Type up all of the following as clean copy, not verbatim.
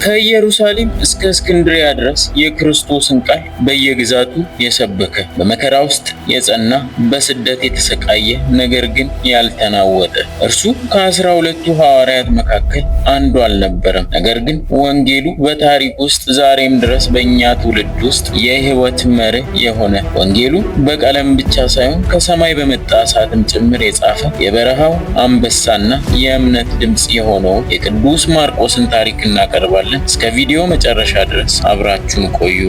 ከኢየሩሳሌም እስከ እስክንድሪያ ድረስ የክርስቶስን ቃል በየግዛቱ የሰበከ በመከራ ውስጥ የጸና በስደት የተሰቃየ ነገር ግን ያልተናወጠ እርሱ ከ12ቱ ሐዋርያት መካከል አንዱ አልነበረም። ነገር ግን ወንጌሉ በታሪክ ውስጥ ዛሬም ድረስ በእኛ ትውልድ ውስጥ የሕይወት መርህ የሆነ ወንጌሉ በቀለም ብቻ ሳይሆን ከሰማይ በመጣ እሳትም ጭምር የጻፈ የበረሃው አንበሳና የእምነት ድምፅ የሆነው የቅዱስ ማርቆስን ታሪክ እናቀርባለን። እስከ ቪዲዮ መጨረሻ ድረስ አብራችሁን ቆዩ።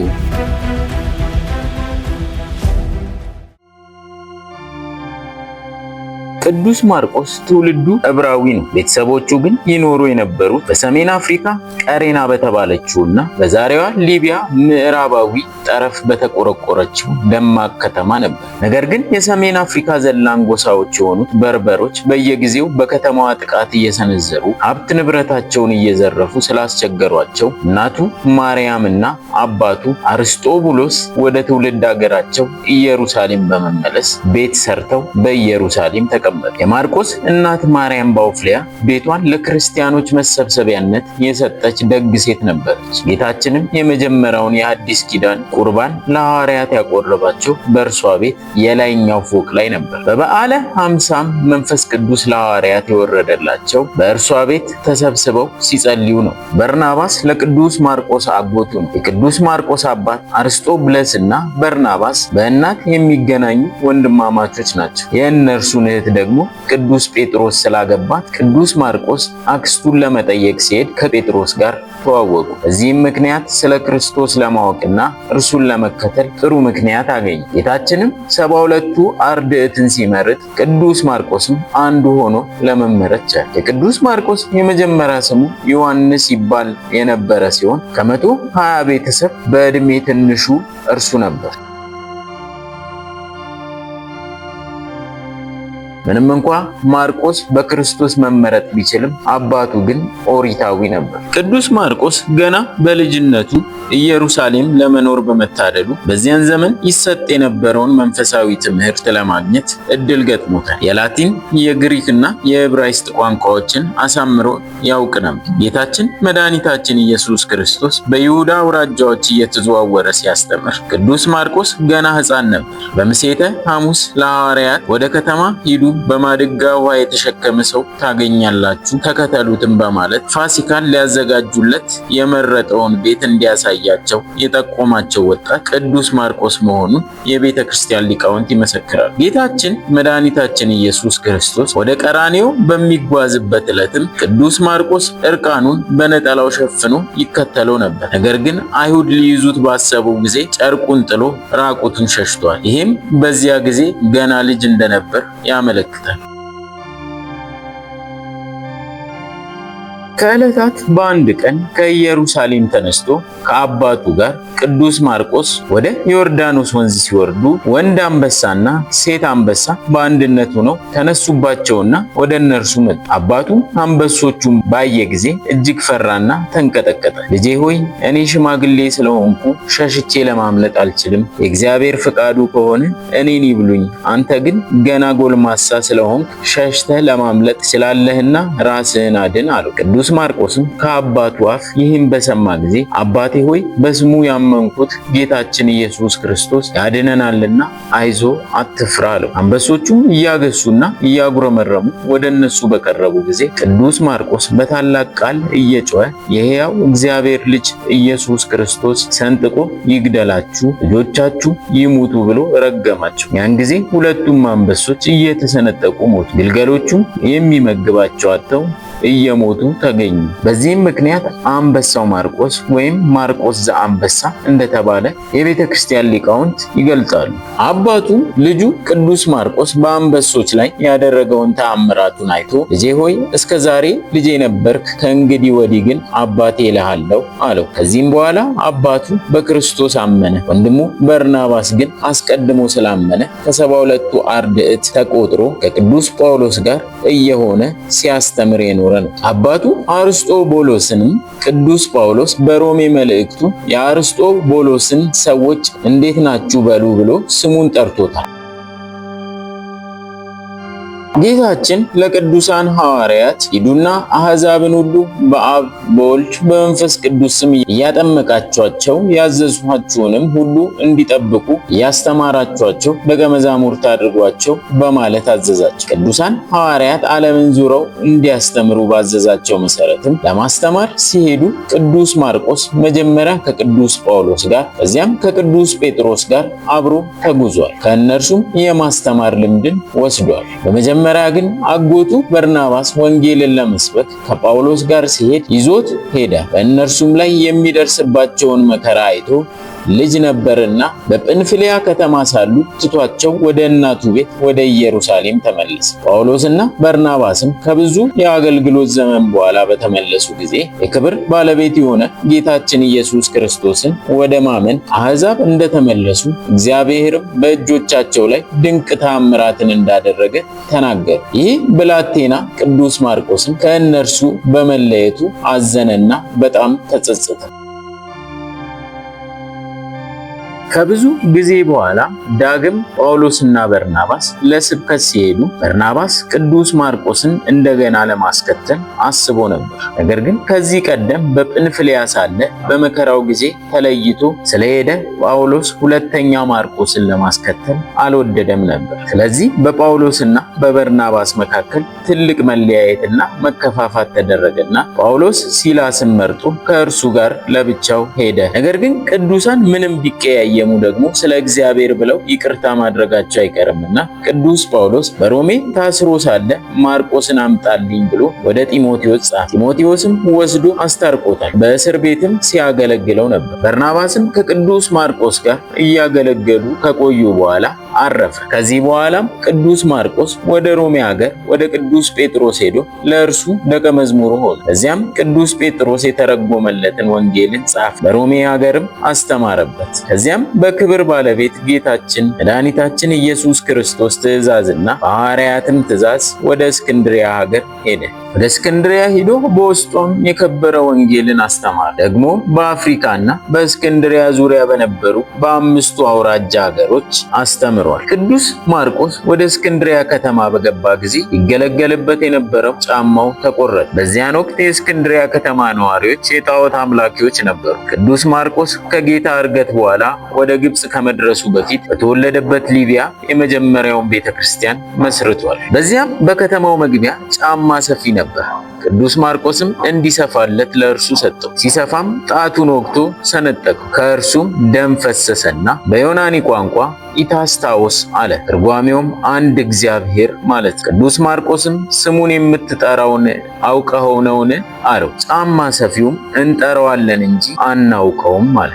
ቅዱስ ማርቆስ ትውልዱ ዕብራዊ ነው። ቤተሰቦቹ ግን ይኖሩ የነበሩት በሰሜን አፍሪካ ቀሬና በተባለችውና በዛሬዋ ሊቢያ ምዕራባዊ ጠረፍ በተቆረቆረችው ደማቅ ከተማ ነበር። ነገር ግን የሰሜን አፍሪካ ዘላን ጎሳዎች የሆኑት በርበሮች በየጊዜው በከተማዋ ጥቃት እየሰነዘሩ ሀብት ንብረታቸውን እየዘረፉ ስላስቸገሯቸው እናቱ ማርያምና አባቱ አርስጦቡሎስ ወደ ትውልድ ሀገራቸው ኢየሩሳሌም በመመለስ ቤት ሰርተው በኢየሩሳሌም ተቀመጡ። የማርቆስ እናት ማርያም ባውፍሊያ ቤቷን ለክርስቲያኖች መሰብሰቢያነት የሰጠች ደግ ሴት ነበረች። ጌታችንም የመጀመሪያውን የአዲስ ኪዳን ቁርባን ለሐዋርያት ያቆረባቸው በእርሷ ቤት የላይኛው ፎቅ ላይ ነበር። በበዓለ ሀምሳም መንፈስ ቅዱስ ለሐዋርያት የወረደላቸው በእርሷ ቤት ተሰብስበው ሲጸልዩ ነው። በርናባስ ለቅዱስ ማርቆስ አጎቱ ነው። የቅዱስ ማርቆስ አባት አርስጦብለስ እና በርናባስ በእናት የሚገናኙ ወንድማማቾች ናቸው። የእነርሱን እህት ደግሞ ቅዱስ ጴጥሮስ ስላገባት ቅዱስ ማርቆስ አክስቱን ለመጠየቅ ሲሄድ ከጴጥሮስ ጋር ተዋወቁ። በዚህም ምክንያት ስለ ክርስቶስ ለማወቅና እርሱን ለመከተል ጥሩ ምክንያት አገኘ። ጌታችንም 72ቱ አርድእትን ሲመርጥ ቅዱስ ማርቆስም አንዱ ሆኖ ለመመረጥ ቻለ። የቅዱስ ማርቆስ የመጀመሪያ ስሙ ዮሐንስ ይባል የነበረ ሲሆን ከ120 ቤተሰብ በዕድሜ ትንሹ እርሱ ነበር። ምንም እንኳ ማርቆስ በክርስቶስ መመረጥ ቢችልም አባቱ ግን ኦሪታዊ ነበር። ቅዱስ ማርቆስ ገና በልጅነቱ ኢየሩሳሌም ለመኖር በመታደሉ በዚያን ዘመን ይሰጥ የነበረውን መንፈሳዊ ትምህርት ለማግኘት እድል ገጥሞታል። የላቲን፣ የግሪክና የዕብራይስጥ ቋንቋዎችን አሳምሮ ያውቅ ነበር። ጌታችን መድኃኒታችን ኢየሱስ ክርስቶስ በይሁዳ አውራጃዎች እየተዘዋወረ ሲያስተምር ቅዱስ ማርቆስ ገና ሕፃን ነበር። በምሴተ ሐሙስ ለሐዋርያት ወደ ከተማ ሂዱ፣ በማድጋ ውሃ የተሸከመ ሰው ታገኛላችሁ፣ ተከተሉትም በማለት ፋሲካን ሊያዘጋጁለት የመረጠውን ቤት እንዲያሳያቸው የጠቆማቸው ወጣት ቅዱስ ማርቆስ መሆኑን የቤተ ክርስቲያን ሊቃውንት ይመሰክራሉ። ጌታችን መድኃኒታችን ኢየሱስ ክርስቶስ ወደ ቀራንዮ በሚጓዝበት ዕለትም ቅዱስ ማርቆስ እርቃኑን በነጠላው ሸፍኖ ይከተለው ነበር። ነገር ግን አይሁድ ሊይዙት ባሰቡ ጊዜ ጨርቁን ጥሎ ራቁቱን ሸሽቷል። ይህም በዚያ ጊዜ ገና ልጅ እንደነበር ያመለክታል። ከዕለታት በአንድ ቀን ከኢየሩሳሌም ተነስቶ ከአባቱ ጋር ቅዱስ ማርቆስ ወደ ዮርዳኖስ ወንዝ ሲወርዱ ወንድ አንበሳና ሴት አንበሳ በአንድነት ሆነው ተነሱባቸውና ወደ እነርሱ መጡ። አባቱ አንበሶቹን ባየ ጊዜ እጅግ ፈራና ተንቀጠቀጠ። ልጄ ሆይ እኔ ሽማግሌ ስለሆንኩ ሸሽቼ ለማምለጥ አልችልም። የእግዚአብሔር ፍቃዱ ከሆነ እኔን ይብሉኝ። አንተ ግን ገና ጎልማሳ ስለሆንክ ሸሽተህ ለማምለጥ ስላለህና ራስህን አድን አለው። ቅዱስ ማርቆስም ከአባቱ አፍ ይህን በሰማ ጊዜ አባቴ ሆይ በስሙ ያመንኩት ጌታችን ኢየሱስ ክርስቶስ ያድነናልና አይዞ አትፍራ አለው። አንበሶቹም እያገሱና እያጉረመረሙ ወደ እነሱ በቀረቡ ጊዜ ቅዱስ ማርቆስ በታላቅ ቃል እየጮኸ የሕያው እግዚአብሔር ልጅ ኢየሱስ ክርስቶስ ሰንጥቆ ይግደላችሁ፣ ልጆቻችሁ ይሙቱ ብሎ ረገማቸው። ያን ጊዜ ሁለቱም አንበሶች እየተሰነጠቁ ሞቱ። ግልገሎቹም የሚመግባቸው አጥተው እየሞቱ ተገኙ። በዚህም ምክንያት አንበሳው ማርቆስ ወይም ማርቆስ ዘአንበሳ እንደተባለ የቤተ ክርስቲያን ሊቃውንት ይገልጻሉ። አባቱ ልጁ ቅዱስ ማርቆስ በአንበሶች ላይ ያደረገውን ተአምራቱን አይቶ ልጄ ሆይ እስከ ዛሬ ልጄ ነበርክ፣ ከእንግዲህ ወዲህ ግን አባቴ እልሃለሁ አለው። ከዚህም በኋላ አባቱ በክርስቶስ አመነ። ወንድሙ በርናባስ ግን አስቀድሞ ስላመነ ከ72ቱ አርድእት ተቆጥሮ ከቅዱስ ጳውሎስ ጋር እየሆነ ሲያስተምር የኖረ ነው። አባቱ አርስጦቡሎስንም ቅዱስ ጳውሎስ በሮሜ መልእክቱ የአርስጦቡሎስን ሰዎች እንዴት ናችሁ በሉ ብሎ ስሙን ጠርቶታል። ጌታችን ለቅዱሳን ሐዋርያት ሂዱና አሕዛብን ሁሉ በአብ በወልድ በመንፈስ ቅዱስ ስም እያጠመቃችኋቸው ያዘዝኋችሁንም ሁሉ እንዲጠብቁ እያስተማራችኋቸው ደቀ መዛሙርት አድርጓቸው በማለት አዘዛቸው። ቅዱሳን ሐዋርያት ዓለምን ዙረው እንዲያስተምሩ ባዘዛቸው መሰረትም ለማስተማር ሲሄዱ ቅዱስ ማርቆስ መጀመሪያ ከቅዱስ ጳውሎስ ጋር ከዚያም ከቅዱስ ጴጥሮስ ጋር አብሮ ተጉዟል። ከእነርሱም የማስተማር ልምድን ወስዷል። በመጀመሪያ ግን አጎቱ በርናባስ ወንጌልን ለመስበክ ከጳውሎስ ጋር ሲሄድ ይዞት ሄደ። በእነርሱም ላይ የሚደርስባቸውን መከራ አይቶ ልጅ ነበርና በጵንፍልያ ከተማ ሳሉ ትቷቸው ወደ እናቱ ቤት ወደ ኢየሩሳሌም ተመለሰ። ጳውሎስና በርናባስም ከብዙ የአገልግሎት ዘመን በኋላ በተመለሱ ጊዜ የክብር ባለቤት የሆነ ጌታችን ኢየሱስ ክርስቶስን ወደ ማመን አሕዛብ እንደተመለሱ እግዚአብሔርም በእጆቻቸው ላይ ድንቅ ተአምራትን እንዳደረገ ተናገሩ። ይህ ብላቴና ቅዱስ ማርቆስም ከእነርሱ በመለየቱ አዘነና በጣም ተጸጸተ። ከብዙ ጊዜ በኋላ ዳግም ጳውሎስና በርናባስ ለስብከት ሲሄዱ በርናባስ ቅዱስ ማርቆስን እንደገና ለማስከተል አስቦ ነበር። ነገር ግን ከዚህ ቀደም በጵንፍልያ ሳለ በመከራው ጊዜ ተለይቶ ስለሄደ ጳውሎስ ሁለተኛ ማርቆስን ለማስከተል አልወደደም ነበር። ስለዚህ በጳውሎስና በበርናባስ መካከል ትልቅ መለያየትና መከፋፋት ተደረገና ጳውሎስ ሲላስን መርጦ ከእርሱ ጋር ለብቻው ሄደ። ነገር ግን ቅዱሳን ምንም ቢቀያየ ደግሞ ስለ እግዚአብሔር ብለው ይቅርታ ማድረጋቸው አይቀርምና ቅዱስ ጳውሎስ በሮሜ ታስሮ ሳለ ማርቆስን አምጣልኝ ብሎ ወደ ጢሞቴዎስ ጻፈ። ጢሞቴዎስም ወስዶ አስታርቆታል። በእስር ቤትም ሲያገለግለው ነበር። በርናባስም ከቅዱስ ማርቆስ ጋር እያገለገሉ ከቆዩ በኋላ አረፈ። ከዚህ በኋላም ቅዱስ ማርቆስ ወደ ሮሜ ሀገር ወደ ቅዱስ ጴጥሮስ ሄዶ ለእርሱ ደቀ መዝሙሩ ሆነ። እዚያም ቅዱስ ጴጥሮስ የተረጎመለትን ወንጌልን ጻፈ። በሮሜ ሀገርም አስተማረበት። ከዚያም በክብር ባለቤት ጌታችን መድኃኒታችን ኢየሱስ ክርስቶስ ትእዛዝና በሐዋርያትም ትእዛዝ ወደ እስክንድርያ ሀገር ሄደ። ወደ እስክንድርያ ሄዶ በውስጧም የከበረ ወንጌልን አስተማረ። ደግሞ በአፍሪካና በእስክንድርያ ዙሪያ በነበሩ በአምስቱ አውራጃ ሀገሮች አስተምሯል። ቅዱስ ማርቆስ ወደ እስክንድርያ ከተማ በገባ ጊዜ ይገለገልበት የነበረው ጫማው ተቆረጠ። በዚያን ወቅት የእስክንድርያ ከተማ ነዋሪዎች የጣዖት አምላኪዎች ነበሩ። ቅዱስ ማርቆስ ከጌታ ዕርገት በኋላ ወደ ግብጽ ከመድረሱ በፊት በተወለደበት ሊቢያ የመጀመሪያውን ቤተክርስቲያን መስርቷል። በዚያም በከተማው መግቢያ ጫማ ሰፊ ነበር። ቅዱስ ማርቆስም እንዲሰፋለት ለእርሱ ሰጠው። ሲሰፋም ጣቱን ወግቶ ሰነጠቀው። ከእርሱም ደም ፈሰሰና በዮናኒ ቋንቋ ኢታስታዎስ አለ። ትርጓሜውም አንድ እግዚአብሔር ማለት። ቅዱስ ማርቆስም ስሙን የምትጠራውን አውቀኸው ነውን? አለው። ጫማ ሰፊውም እንጠራዋለን እንጂ አናውቀውም አለ።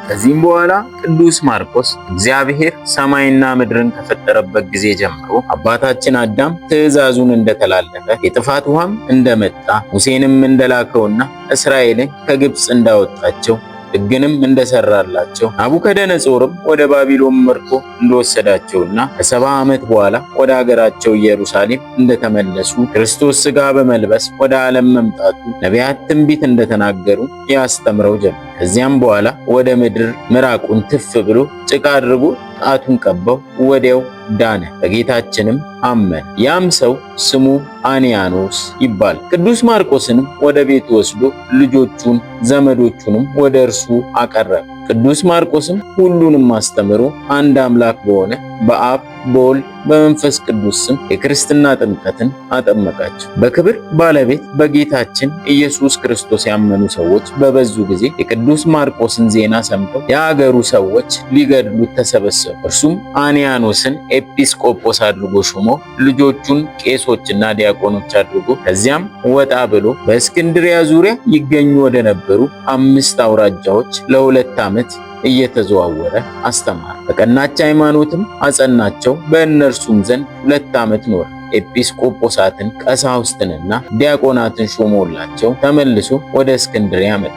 ከዚህም በኋላ ቅዱስ ማርቆስ እግዚአብሔር ሰማይና ምድርን ከፈጠረበት ጊዜ ጀምሮ አባታችን አዳም ትእዛዙን እንደተላለፈ የጥፋት ውሃም እንደመጣ ሙሴንም እንደላከውና እስራኤልን ከግብጽ እንዳወጣቸው ሕግንም እንደሰራላቸው ናቡከደነጾርም ወደ ባቢሎን መርቶ እንደወሰዳቸውና ከ70 ዓመት በኋላ ወደ ሀገራቸው ኢየሩሳሌም እንደተመለሱ ክርስቶስ ሥጋ በመልበስ ወደ ዓለም መምጣቱ ነቢያት ትንቢት እንደተናገሩ ያስተምረው ጀመር። ከዚያም በኋላ ወደ ምድር ምራቁን ትፍ ብሎ ጭቃ አድርጎ ጣቱን ቀባው፣ ወዲያው ዳነ። በጌታችንም አመነ። ያም ሰው ስሙ አንያኖስ ይባል። ቅዱስ ማርቆስንም ወደ ቤቱ ወስዶ ልጆቹን ዘመዶቹንም ወደ እርሱ አቀረበ። ቅዱስ ማርቆስም ሁሉንም አስተምሮ አንድ አምላክ በሆነ በአብ በወልድ በመንፈስ ቅዱስ ስም የክርስትና ጥምቀትን አጠመቃቸው። በክብር ባለቤት በጌታችን ኢየሱስ ክርስቶስ ያመኑ ሰዎች በበዙ ጊዜ የቅዱስ ማርቆስን ዜና ሰምተው የአገሩ ሰዎች ሊገድሉት ተሰበሰቡ። እርሱም አንያኖስን ኤጲስቆጶስ አድርጎ ሾሞ ልጆቹን ቄሶችና ዲያቆኖች አድርጎ ከዚያም ወጣ ብሎ በእስክንድርያ ዙሪያ ይገኙ ወደ ነበሩ 5 አውራጃዎች ለ2 ዓመት እየተዘዋወረ አስተማረ። በቀናች ሃይማኖትም አጸናቸው። በእነርሱም ዘንድ 2 ዓመት ኖረ። ኤጲስቆጶሳትን ቀሳውስትንና ዲያቆናትን ሾሞላቸው ተመልሶ ወደ እስክንድርያ መጣ።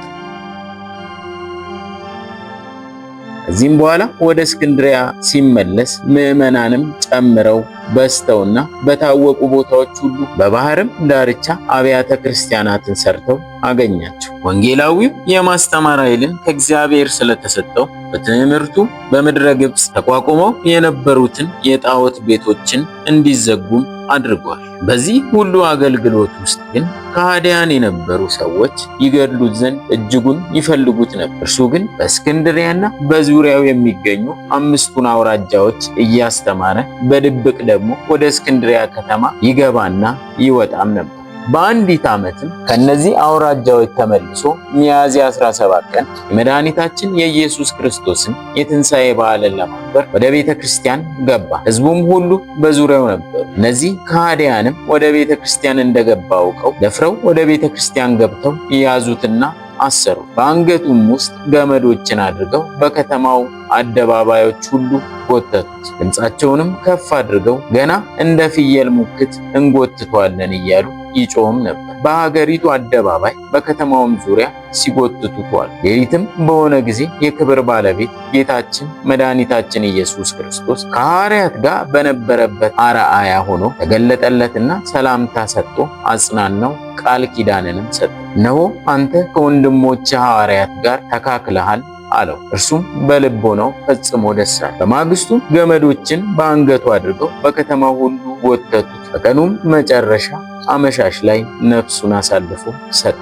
ከዚህም በኋላ ወደ እስክንድርያ ሲመለስ ምዕመናንም ጨምረው በስተውና በታወቁ ቦታዎች ሁሉ በባህርም ዳርቻ አብያተ ክርስቲያናትን ሰርተው አገኛቸው። ወንጌላዊው የማስተማር ኃይልን ከእግዚአብሔር ስለተሰጠው በትምህርቱ በምድረ ግብፅ ተቋቁመው የነበሩትን የጣዖት ቤቶችን እንዲዘጉም አድርጓል። በዚህ ሁሉ አገልግሎት ውስጥ ግን ከሃዲያን የነበሩ ሰዎች ይገድሉት ዘንድ እጅጉን ይፈልጉት ነበር። እርሱ ግን በእስክንድሪያና በዙሪያው የሚገኙ 5ቱን አውራጃዎች እያስተማረ በድብቅ ደግሞ ወደ እስክንድሪያ ከተማ ይገባና ይወጣም ነበር። በአንዲት ዓመትም ከነዚህ አውራጃዎች ተመልሶ ሚያዝያ 17 ቀን የመድኃኒታችን የኢየሱስ ክርስቶስን የትንሣኤ በዓልን ለማክበር ወደ ቤተ ክርስቲያን ገባ። ሕዝቡም ሁሉ በዙሪያው ነበሩ። እነዚህ ከሃዲያንም ወደ ቤተ ክርስቲያን እንደገባ አውቀው ደፍረው ወደ ቤተ ክርስቲያን ገብተው ያዙትና አሰሩ። በአንገቱም ውስጥ ገመዶችን አድርገው በከተማው አደባባዮች ሁሉ ጎተቱት። ድምፃቸውንም ከፍ አድርገው ገና እንደ ፍየል ሙክት እንጎትተዋለን እያሉ ይጮህም ነበር። በሀገሪቱ አደባባይ በከተማውም ዙሪያ ሲጎትቱት ዋሉ። ሌሊትም በሆነ ጊዜ የክብር ባለቤት ጌታችን መድኃኒታችን ኢየሱስ ክርስቶስ ከሐዋርያት ጋር በነበረበት አርአያ ሆኖ ተገለጠለትና ሰላምታ ሰጥቶ አጽናናው፣ ቃል ኪዳንንም ሰጠ። እነሆ አንተ ከወንድሞች ሐዋርያት ጋር ተካክለሃል አለው። እርሱም በልቦናው ፈጽሞ ደስ አለ። በማግስቱ ገመዶችን በአንገቱ አድርገው በከተማው ሁሉ ጎተቱት። በቀኑም መጨረሻ አመሻሽ ላይ ነፍሱን አሳልፎ ሰጠ።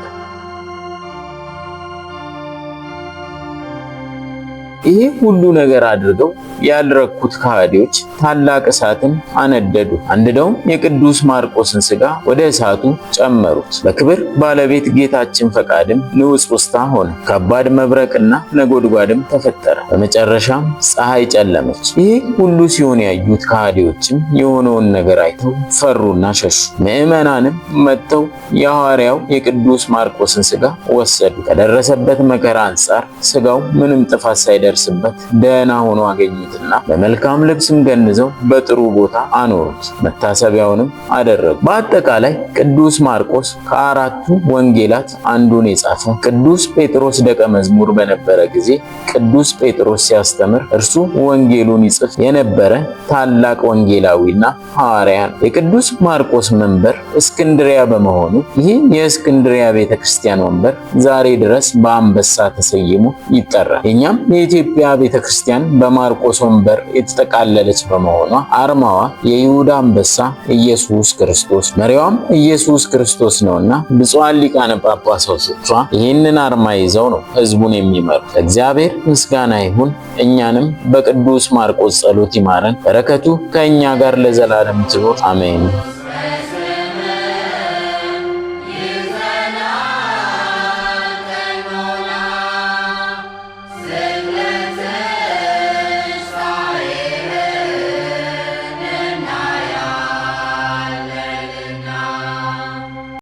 ይሄ ሁሉ ነገር አድርገው ያልረኩት ከሃዲዎች ታላቅ እሳትን አነደዱ። አንድደውም የቅዱስ ማርቆስን ሥጋ ወደ እሳቱ ጨመሩት። በክብር ባለቤት ጌታችን ፈቃድም ንውጽ ውስታ ሆነ። ከባድ መብረቅና ነጎድጓድም ተፈጠረ። በመጨረሻም ፀሐይ ጨለመች። ይሄ ሁሉ ሲሆን ያዩት ከሃዲዎችም የሆነውን ነገር አይተው ፈሩና ሸሹ። ምዕመናንም መጥተው የሐዋርያው የቅዱስ ማርቆስን ሥጋ ወሰዱ። ከደረሰበት መከራ አንጻር ሥጋው ምንም ጥፋት ሳይደርስበት ደህና ሆኖ አገኙትና በመልካም ልብስም ገንዘው በጥሩ ቦታ አኖሩት። መታሰቢያውንም አደረጉ። በአጠቃላይ ቅዱስ ማርቆስ ከአራቱ ወንጌላት አንዱን የጻፈ ቅዱስ ጴጥሮስ ደቀ መዝሙር በነበረ ጊዜ ቅዱስ ጴጥሮስ ሲያስተምር እርሱ ወንጌሉን ይጽፍ የነበረ ታላቅ ወንጌላዊና ሐዋርያ ነው። የቅዱስ ማርቆስ መንበር እስክንድሪያ በመሆኑ ይህ የእስክንድሪያ ቤተክርስቲያን ወንበር ዛሬ ድረስ በአንበሳ ተሰይሞ ይጠራል። የኛም የኢትዮጵያ ቤተክርስቲያን በማርቆስ ወንበር የተጠቃለለች በመሆኗ አርማዋ የይሁዳ አንበሳ ኢየሱስ ክርስቶስ መሪዋም ኢየሱስ ክርስቶስ ነውና ብፁዓን ሊቃነ ጳጳሳት ይህንን አርማ ይዘው ነው ሕዝቡን የሚመሩ። እግዚአብሔር ምስጋና ይሁን። እኛንም በቅዱስ ማርቆስ ጸሎት ይማረን። በረከቱ ከእኛ ጋር ለዘላለም ትኑር አሜን።